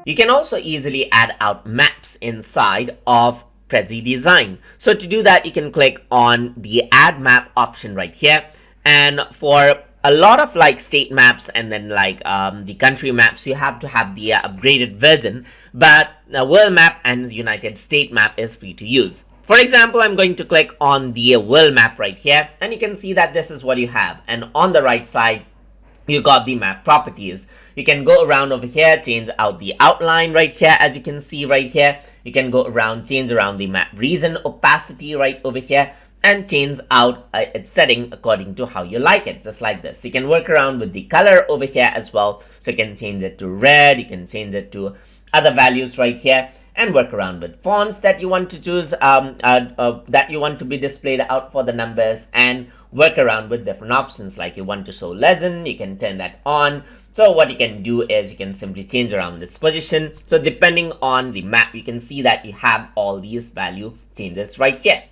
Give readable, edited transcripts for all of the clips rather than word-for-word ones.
You can also easily add out maps inside of Prezi Design. So to do that, you can click on the add map option right here. And for a lot of like state maps and then like the country maps, you have to have the upgraded version, but the world map and the United States map is free to use. For example, I'm going to click on the world map right here, and you can see that this is what you have. And on the right side, you got the map properties. You can go around over here, change out the outline right here, as you can see right here. You can go around, change around the map region opacity right over here, and change out its setting according to how you like it, just like this. You can work around with the color over here as well. So you can change it to red, you can change it to other values right here, and work around with fonts that you want to choose, that you want to be displayed out for the numbers, and work around with different options. Like you want to show legend, you can turn that on. So what you can do is you can simply change around its position. So depending on the map, you can see that you have all these value changes right here.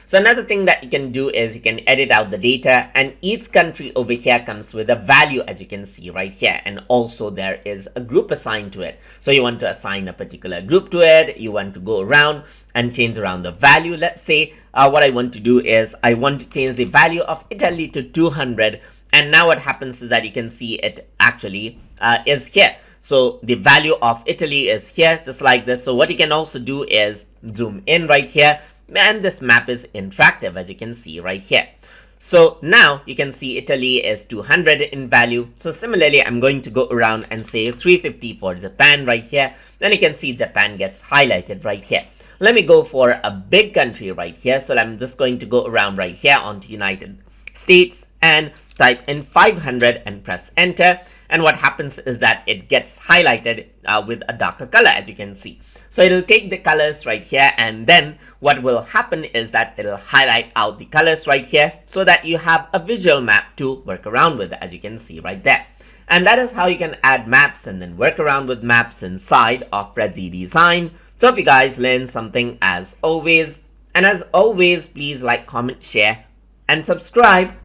So another thing that you can do is you can edit out the data, and each country over here comes with a value, as you can see right here. And also there is a group assigned to it. So you want to assign a particular group to it. You want to go around and change around the value. Let's say what I want to do is I want to change the value of Italy to 200. And now what happens is that you can see it actually is here. So the value of Italy is here, just like this. So what you can also do is zoom in right here. And this map is interactive, as you can see right here. So now you can see Italy is 200 in value. So similarly, I'm going to go around and say 350 for Japan right here. Then you can see Japan gets highlighted right here. Let me go for a big country right here. So I'm just going to go around right here onto United States and type in 500 and press enter. And what happens is that it gets highlighted with a darker color, as you can see. So it'll take the colors right here, and then what will happen is that it'll highlight out the colors right here so that you have a visual map to work around with, as you can see right there. And that is how you can add maps and then work around with maps inside of Prezi Design. So hope you guys learned something as always. And as always, please like, comment, share, and subscribe.